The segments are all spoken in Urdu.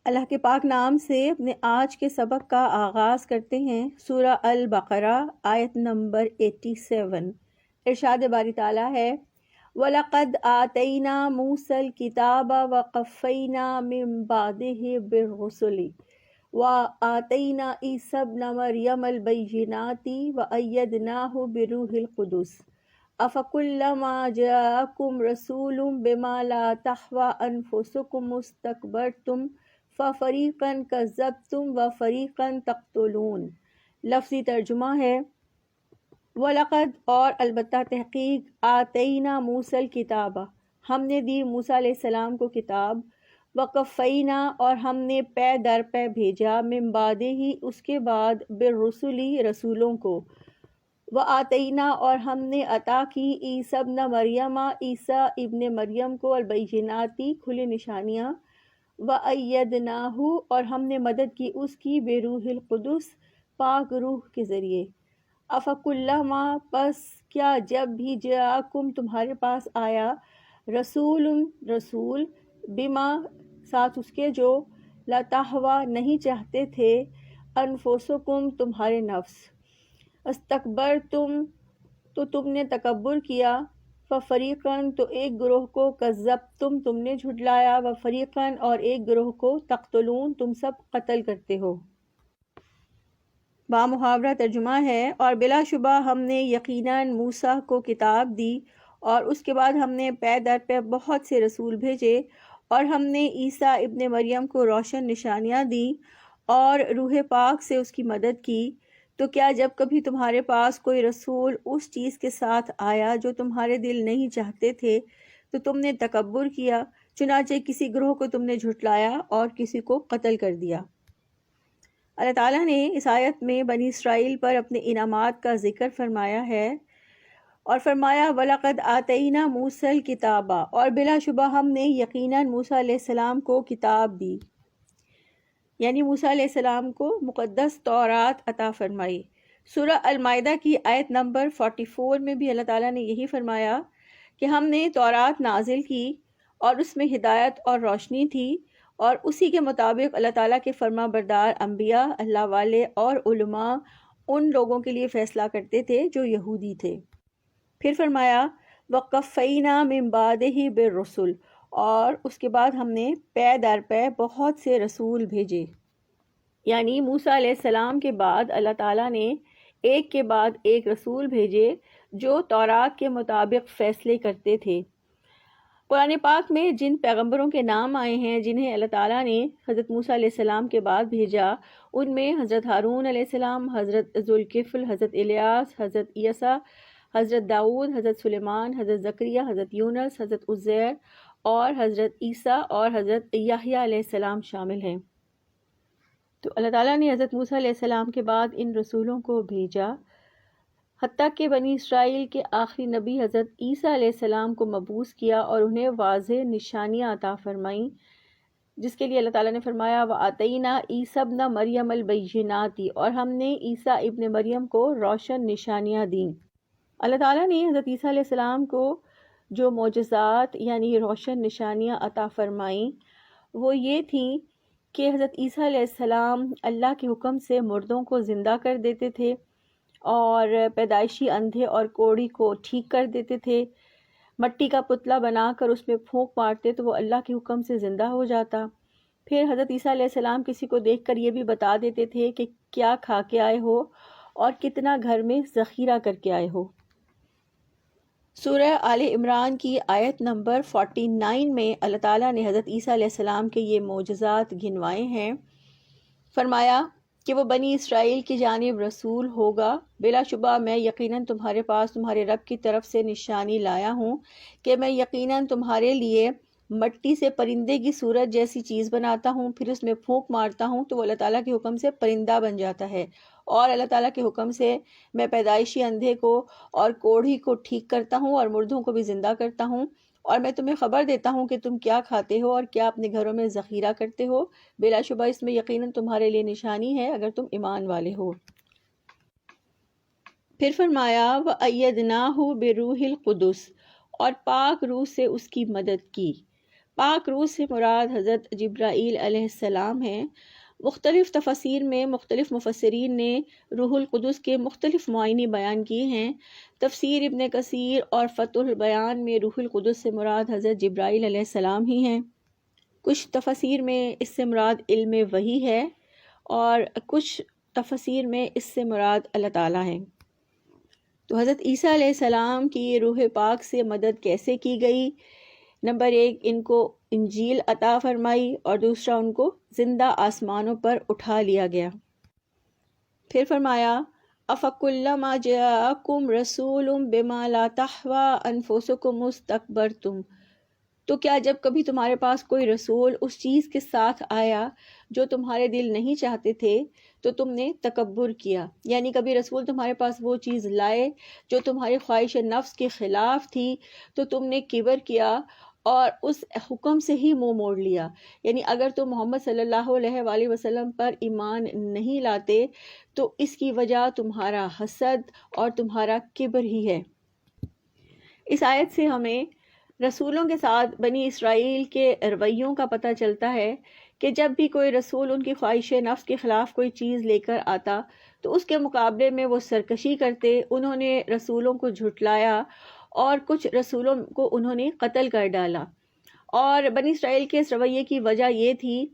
اللہ کے پاک نام سے اپنے آج کے سبق کا آغاز کرتے ہیں۔ سورہ البقرہ آیت نمبر 87۔ ارشاد باری تعالیٰ ہے وَلَقَدْ آتَيْنَا مُوسَى الْكِتَابَ وَقَفَّيْنَا مِن بَعْدِهِ بِالرُّسُلِ وَآتَيْنَا عِيسَى ابْنَ مَرْيَمَ الْبَيِّنَاتِ وَأَيَّدْنَاهُ بِرُوحِ الْقُدُسِ أَفَكُلَّمَا جَاءَكُمْ رَسُولٌ بِمَا لَا تَهْوَىٰ أَنفُسُكُمُ اسْتَكْبَرْتُمْ فَفَرِيقًا كَذَّبْتُمْ وَفَرِيقًا تَقْتُلُونَ۔ لفظی ترجمہ ہے وَلَقَدْ اور البتہ تحقیق آتَيْنَا مُوسَى الْكِتَابَ ہم نے دی موسیٰ علیہ السلام کو کتاب، وَقَفَّيْنَا اور ہم نے پے در پے بھیجا، من بعدہ اس کے بعد، بالرسل رسولوں کو، وَآتَيْنَا اور ہم نے عطا کی عیسیٰ ابن مریم عیسیٰ ابن مریم کو، البینات کھلی نشانیاں، وَأَيَّدْنَاهُ اور ہم نے مدد کی اس کی، بروح القدس پاک روح کے ذریعے، أَفَكُلَّمَا پس کیا جب بھی جاءکم تمہارے پاس آیا، رسول بما ساتھ اس کے جو لا تہویٰ نہیں چاہتے تھے، انفسکم تمہارے نفس، استکبرتم تو تم نے تکبر کیا، ففریقاً تو ایک گروہ کو، کذبتم تم نے جھٹلایا، وفریقاً اور ایک گروہ کو، تقتلون تم سب قتل کرتے ہو۔ با محاورہ ترجمہ ہے اور بلا شبہ ہم نے یقیناً موسیٰ کو کتاب دی، اور اس کے بعد ہم نے پے در پے بہت سے رسول بھیجے، اور ہم نے عیسیٰ ابن مریم کو روشن نشانیاں دیں اور روح پاک سے اس کی مدد کی۔ تو کیا جب کبھی تمہارے پاس کوئی رسول اس چیز کے ساتھ آیا جو تمہارے دل نہیں چاہتے تھے تو تم نے تکبر کیا، چنانچہ کسی گروہ کو تم نے جھٹلایا اور کسی کو قتل کر دیا۔ اللہ تعالیٰ نے اس آیت میں بنی اسرائیل پر اپنے انعامات کا ذکر فرمایا ہے اور فرمایا وَلَقَدْ آتَيْنَا مُوسَى الْكِتَابَ اور بلا شبہ ہم نے یقیناً موسیٰ علیہ السلام کو کتاب دی، یعنی موسیٰ علیہ السلام کو مقدس تورات عطا فرمائی۔ سورہ المائدہ کی آیت نمبر 44 میں بھی اللہ تعالیٰ نے یہی فرمایا کہ ہم نے تورات نازل کی اور اس میں ہدایت اور روشنی تھی، اور اسی کے مطابق اللہ تعالیٰ کے فرما بردار انبیاء، اللہ والے اور علماء ان لوگوں کے لیے فیصلہ کرتے تھے جو یہودی تھے۔ پھر فرمایا وَقَفَّيْنَا مِن بَعْدِهِ بِالرُّسُلِ اور اس کے بعد ہم نے پے در پے بہت سے رسول بھیجے، یعنی موسیٰ علیہ السلام کے بعد اللہ تعالیٰ نے ایک کے بعد ایک رسول بھیجے جو تورات کے مطابق فیصلے کرتے تھے۔ قرآن پاک میں جن پیغمبروں کے نام آئے ہیں جنہیں اللہ تعالیٰ نے حضرت موسیٰ علیہ السلام کے بعد بھیجا، ان میں حضرت ہارون علیہ السلام، حضرت ذوالکفل، حضرت الیاس، حضرت عیسیٰ، حضرت داؤد، حضرت سلیمان، حضرت زکریا، حضرت یونس، حضرت عزیر اور حضرت عیسیٰ اور حضرت یحییٰ علیہ السلام شامل ہیں۔ تو اللہ تعالیٰ نے حضرت موسیٰ علیہ السلام کے بعد ان رسولوں کو بھیجا، حتیٰ کہ بنی اسرائیل کے آخری نبی حضرت عیسیٰ علیہ السلام کو مبعوث کیا اور انہیں واضح نشانیاں عطا فرمائیں، جس کے لیے اللہ تعالیٰ نے فرمایا وَآتَيْنَا عِيسَى ابْنَ مَرْيَمَ الْبَيِّنَاتِ اور ہم نے عیسیٰ ابن مریم کو روشن نشانیاں دیں۔ اللہ تعالیٰ نے حضرت عیسیٰ علیہ السلام کو جو معجزات یعنی روشن نشانیاں عطا فرمائیں وہ یہ تھیں کہ حضرت عیسیٰ علیہ السلام اللہ کے حکم سے مردوں کو زندہ کر دیتے تھے اور پیدائشی اندھے اور کوڑی کو ٹھیک کر دیتے تھے، مٹی کا پتلا بنا کر اس میں پھونک مارتے تو وہ اللہ کے حکم سے زندہ ہو جاتا۔ پھر حضرت عیسیٰ علیہ السلام کسی کو دیکھ کر یہ بھی بتا دیتے تھے کہ کیا کھا کے آئے ہو اور کتنا گھر میں ذخیرہ کر کے آئے ہو۔ سورہ آل عمران کی آیت نمبر 49 میں اللہ تعالیٰ نے حضرت عیسیٰ علیہ السلام کے یہ معجزات گنوائے ہیں۔ فرمایا کہ وہ بنی اسرائیل کی جانب رسول ہوگا، بلا شبہ میں یقیناً تمہارے پاس تمہارے رب کی طرف سے نشانی لایا ہوں کہ میں یقیناً تمہارے لیے مٹی سے پرندے کی صورت جیسی چیز بناتا ہوں، پھر اس میں پھونک مارتا ہوں تو وہ اللہ تعالیٰ کے حکم سے پرندہ بن جاتا ہے، اور اللہ تعالیٰ کے حکم سے میں پیدائشی اندھے کو اور کوڑھی کو ٹھیک کرتا ہوں اور مردوں کو بھی زندہ کرتا ہوں، اور میں تمہیں خبر دیتا ہوں کہ تم کیا کھاتے ہو اور کیا اپنے گھروں میں ذخیرہ کرتے ہو، بلا شبہ اس میں یقیناً تمہارے لیے نشانی ہے اگر تم ایمان والے ہو۔ پھر فرمایا وَأَيَّدْنَاهُ بِرُوحِ الْقُدُسِ اور پاک روح سے اس کی مدد کی، پاک روح سے مراد حضرت جبرائیل علیہ السلام ہیں۔ مختلف تفاسیر میں مختلف مفسرین نے روح القدس کے مختلف معانی بیان کیے ہیں۔ تفسیر ابن کثیر اور فتح البیان میں روح القدس سے مراد حضرت جبرائیل علیہ السلام ہی ہیں۔ کچھ تفاسیر میں اس سے مراد علم وحی ہے اور کچھ تفاسیر میں اس سے مراد اللہ تعالیٰ ہے۔ تو حضرت عیسیٰ علیہ السلام کی روح پاک سے مدد کیسے کی گئی؟ نمبر 1، ان کو انجیل عطا فرمائی، اور دوسرا ان کو زندہ آسمانوں پر اٹھا لیا گیا۔ پھر فرمایا افکلما جاءکم رسول بما لا تہوی انفسکم استکبرتم، تو کیا جب کبھی تمہارے پاس کوئی رسول اس چیز کے ساتھ آیا جو تمہارے دل نہیں چاہتے تھے تو تم نے تکبر کیا؟ یعنی کبھی رسول تمہارے پاس وہ چیز لائے جو تمہاری خواہش نفس کے خلاف تھی تو تم نے کبر کیا اور اس حکم سے ہی منہ موڑ لیا۔ یعنی اگر تم محمد صلی اللہ علیہ وآلہ وسلم پر ایمان نہیں لاتے تو اس کی وجہ تمہارا حسد اور تمہارا کبر ہی ہے۔ اس آیت سے ہمیں رسولوں کے ساتھ بنی اسرائیل کے رویوں کا پتہ چلتا ہے کہ جب بھی کوئی رسول ان کی خواہش نفس کے خلاف کوئی چیز لے کر آتا تو اس کے مقابلے میں وہ سرکشی کرتے۔ انہوں نے رسولوں کو جھٹلایا اور کچھ رسولوں کو انہوں نے قتل کر ڈالا، اور بنی اسرائیل کے اس رویے کی وجہ یہ تھی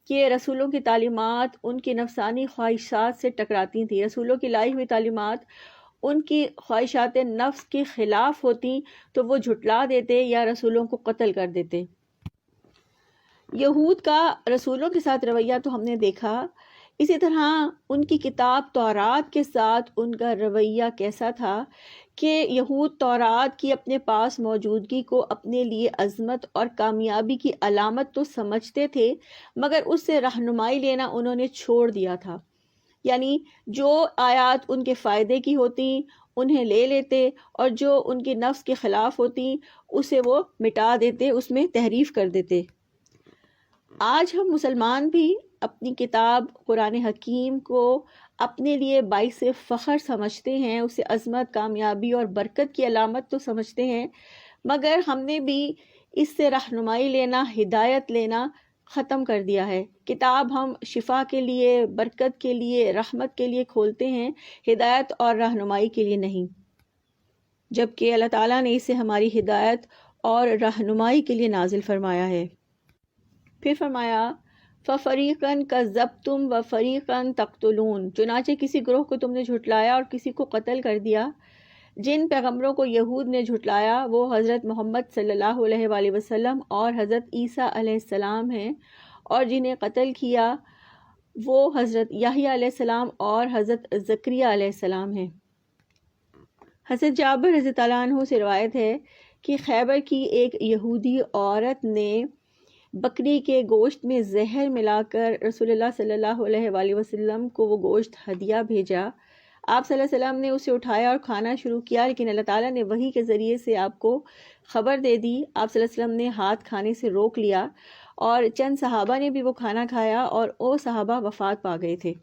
کہ رسولوں کی تعلیمات ان کی نفسانی خواہشات سے ٹکراتی تھیں۔ رسولوں کی لائی ہوئی تعلیمات ان کی خواہشات نفس کے خلاف ہوتی تو وہ جھٹلا دیتے یا رسولوں کو قتل کر دیتے۔ یہود کا رسولوں کے ساتھ رویہ تو ہم نے دیکھا، اسی طرح ان کی کتاب تورات کے ساتھ ان کا رویہ کیسا تھا کہ یہود تورات کی اپنے پاس موجودگی کو اپنے لیے عظمت اور کامیابی کی علامت تو سمجھتے تھے، مگر اس سے رہنمائی لینا انہوں نے چھوڑ دیا تھا۔ یعنی جو آیات ان کے فائدے کی ہوتی انہیں لے لیتے اور جو ان کی نفس کے خلاف ہوتی اسے وہ مٹا دیتے، اس میں تحریف کر دیتے۔ آج ہم مسلمان بھی اپنی کتاب قرآن حکیم کو اپنے لیے باعث فخر سمجھتے ہیں، اسے عظمت، کامیابی اور برکت کی علامت تو سمجھتے ہیں، مگر ہم نے بھی اس سے رہنمائی لینا، ہدایت لینا ختم کر دیا ہے۔ کتاب ہم شفا کے لیے، برکت کے لیے، رحمت کے لیے کھولتے ہیں، ہدایت اور رہنمائی کے لیے نہیں، جبکہ اللہ تعالیٰ نے اسے ہماری ہدایت اور رہنمائی کے لیے نازل فرمایا ہے۔ پھر فرمایا فَفَرِيقًا كَذَّبْتُمْ وَفَرِيقًا تَقْتُلُونَ، چنانچہ کسی گروہ کو تم نے جھٹلایا اور کسی کو قتل کر دیا۔ جن پیغمبروں کو یہود نے جھٹلایا وہ حضرت محمد صلی اللہ علیہ وآلہ وسلم اور حضرت عیسیٰ علیہ السلام ہیں، اور جنہیں قتل کیا وہ حضرت یحییٰ علیہ السلام اور حضرت زکریا علیہ السلام ہیں۔ حضرت جابر رضی اللہ عنہ سے روایت ہے کہ خیبر کی ایک یہودی عورت نے بکری کے گوشت میں زہر ملا کر رسول اللہ صلی اللہ علیہ وآلہ وسلم کو وہ گوشت ہدیہ بھیجا۔ آپ صلی اللہ علیہ وسلم نے اسے اٹھایا اور کھانا شروع کیا، لیکن اللہ تعالیٰ نے وحی کے ذریعے سے آپ کو خبر دے دی۔ آپ صلی اللہ علیہ وسلم نے ہاتھ کھانے سے روک لیا اور چند صحابہ نے بھی وہ کھانا کھایا اور وہ صحابہ وفات پا گئے تھے۔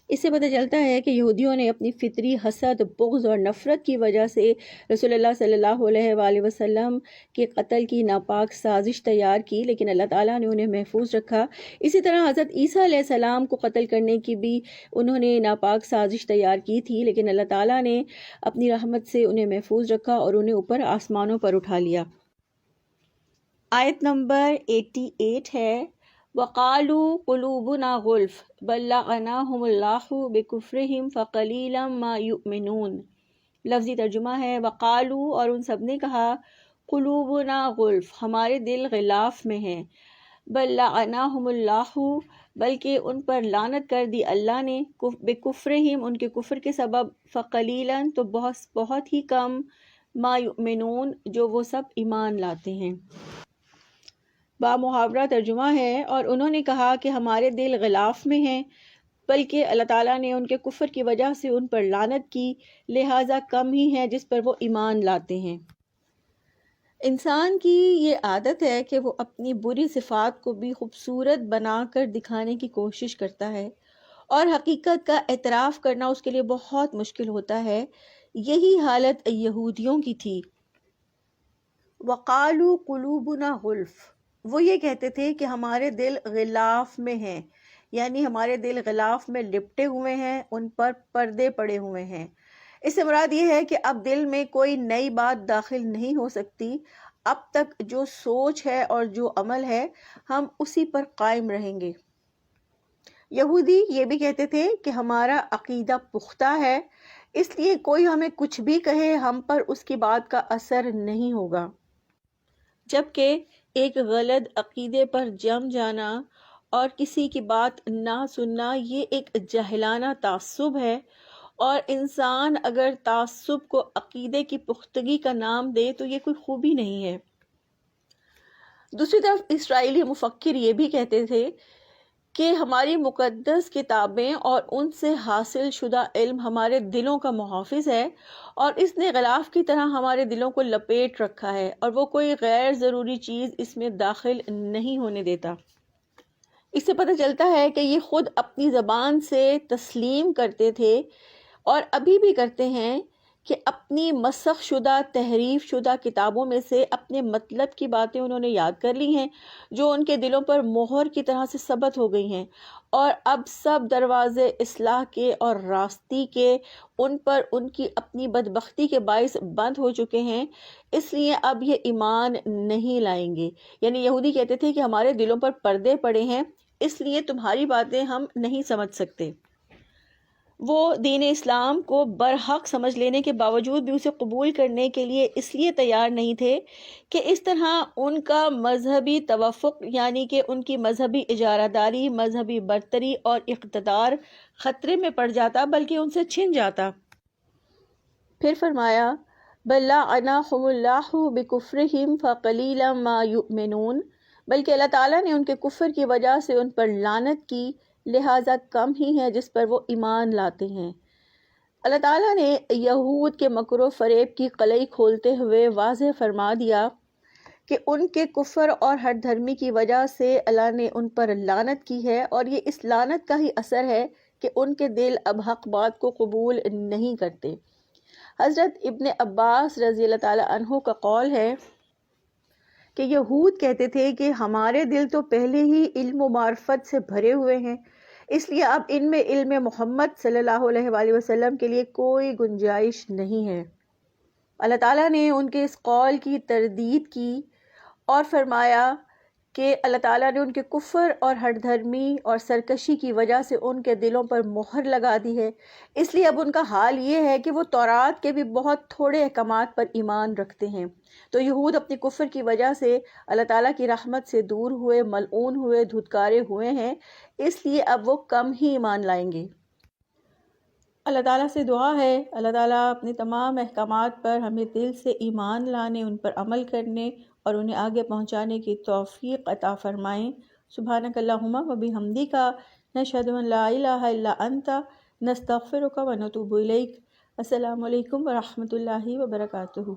اس سے پتہ چلتا ہے کہ یہودیوں نے اپنی فطری حسد، بغض اور نفرت کی وجہ سے رسول اللہ صلی اللہ علیہ وآلہ وسلم کے قتل کی ناپاک سازش تیار کی، لیکن اللہ تعالیٰ نے انہیں محفوظ رکھا۔ اسی طرح حضرت عیسیٰ علیہ السلام کو قتل کرنے کی بھی انہوں نے ناپاک سازش تیار کی تھی، لیکن اللہ تعالیٰ نے اپنی رحمت سے انہیں محفوظ رکھا اور انہیں اوپر آسمانوں پر اٹھا لیا۔ آیت نمبر 88 ہے وَقَالُوا قُلُوبُنَا غُلْفٌ بَل لَّعَنَهُمُ اللَّهُ بِكُفْرِهِمْ فَقَلِيلًا مَا يُؤْمِنُونَ۔ لفظی ترجمہ ہے وقالو، اور ان سب نے کہا، قلوبنا غلف، ہمارے دل غلاف میں ہیں، بل لعناہم اللہ، بلکہ ان پر لعنت کر دی اللہ نے، بکفرہم، ان کے کفر کے سبب، فقلیلا، تو بہت ہی کم، ما یؤمنون، جو وہ سب ایمان لاتے ہیں۔ با محاورہ ترجمہ ہے اور انہوں نے کہا کہ ہمارے دل غلاف میں ہیں، بلکہ اللہ تعالیٰ نے ان کے کفر کی وجہ سے ان پر لعنت کی، لہٰذا کم ہی ہے جس پر وہ ایمان لاتے ہیں۔ انسان کی یہ عادت ہے کہ وہ اپنی بری صفات کو بھی خوبصورت بنا کر دکھانے کی کوشش کرتا ہے، اور حقیقت کا اعتراف کرنا اس کے لیے بہت مشکل ہوتا ہے۔ یہی حالت یہودیوں کی تھی۔ وقالوا قلوبنا غلف، وہ یہ کہتے تھے کہ ہمارے دل غلاف میں ہیں، یعنی ہمارے دل غلاف میں لپٹے ہوئے ہیں، ان پر پردے پڑے ہوئے ہیں۔ اس سے مراد یہ ہے کہ اب دل میں کوئی نئی بات داخل نہیں ہو سکتی، اب تک جو سوچ ہے اور جو عمل ہے ہم اسی پر قائم رہیں گے۔ یہودی یہ بھی کہتے تھے کہ ہمارا عقیدہ پختہ ہے، اس لیے کوئی ہمیں کچھ بھی کہے ہم پر اس کی بات کا اثر نہیں ہوگا، جبکہ ایک غلط عقیدے پر جم جانا اور کسی کی بات نہ سننا یہ ایک جاہلانہ تعصب ہے، اور انسان اگر تعصب کو عقیدے کی پختگی کا نام دے تو یہ کوئی خوبی نہیں ہے۔ دوسری طرف اسرائیلی مفکر یہ بھی کہتے تھے کہ ہماری مقدس کتابیں اور ان سے حاصل شدہ علم ہمارے دلوں کا محافظ ہے، اور اس نے غلاف کی طرح ہمارے دلوں کو لپیٹ رکھا ہے، اور وہ کوئی غیر ضروری چیز اس میں داخل نہیں ہونے دیتا۔ اس سے پتہ چلتا ہے کہ یہ خود اپنی زبان سے تسلیم کرتے تھے اور ابھی بھی کرتے ہیں کہ اپنی مسخ شدہ تحریف شدہ کتابوں میں سے اپنے مطلب کی باتیں انہوں نے یاد کر لی ہیں، جو ان کے دلوں پر مہر کی طرح سے ثبت ہو گئی ہیں، اور اب سب دروازے اصلاح کے اور راستی کے ان پر ان کی اپنی بدبختی کے باعث بند ہو چکے ہیں، اس لیے اب یہ ایمان نہیں لائیں گے۔ یعنی یہودی کہتے تھے کہ ہمارے دلوں پر پردے پڑے ہیں، اس لیے تمہاری باتیں ہم نہیں سمجھ سکتے۔ وہ دین اسلام کو برحق سمجھ لینے کے باوجود بھی اسے قبول کرنے کے لیے اس لیے تیار نہیں تھے کہ اس طرح ان کا مذہبی توافق، یعنی کہ ان کی مذہبی اجارہ داری، مذہبی برتری اور اقتدار خطرے میں پڑ جاتا بلکہ ان سے چھن جاتا۔ پھر فرمایا بل لعنہم اللہ بکفرہم فقلیلا ما یؤمنون، بلکہ اللہ تعالیٰ نے ان کے کفر کی وجہ سے ان پر لعنت کی، لہٰذا کم ہی ہے جس پر وہ ایمان لاتے ہیں۔ اللہ تعالیٰ نے یہود کے مکر و فریب کی قلعی کھولتے ہوئے واضح فرما دیا کہ ان کے کفر اور ہٹ دھرمی کی وجہ سے اللہ نے ان پر لعنت کی ہے، اور یہ اس لعنت کا ہی اثر ہے کہ ان کے دل اب حق بات کو قبول نہیں کرتے۔ حضرت ابن عباس رضی اللہ تعالیٰ عنہ کا قول ہے کہ یہود کہتے تھے کہ ہمارے دل تو پہلے ہی علم و معرفت سے بھرے ہوئے ہیں، اس لیے اب ان میں علم محمد صلی اللہ علیہ وآلہ وسلم کے لیے کوئی گنجائش نہیں ہے۔ اللہ تعالیٰ نے ان کے اس قول کی تردید کی اور فرمایا کہ اللہ تعالیٰ نے ان کے کفر اور ہٹ دھرمی اور سرکشی کی وجہ سے ان کے دلوں پر مہر لگا دی ہے، اس لیے اب ان کا حال یہ ہے کہ وہ تورات کے بھی بہت تھوڑے احکامات پر ایمان رکھتے ہیں۔ تو یہود اپنے کفر کی وجہ سے اللہ تعالیٰ کی رحمت سے دور ہوئے، ملعون ہوئے، دھتکارے ہوئے ہیں، اس لیے اب وہ کم ہی ایمان لائیں گے۔ اللہ تعالیٰ سے دعا ہے اللہ تعالیٰ اپنے تمام احکامات پر ہمیں دل سے ایمان لانے، ان پر عمل کرنے اور انہیں آگے پہنچانے کی توفیق عطا فرمائیں۔ سبحانک اللہم و بحمدک، نشہد ان لا الہ الا انت، نستغفرک و نتوب الیک۔ السلام علیکم ورحمۃ اللہ وبرکاتہ۔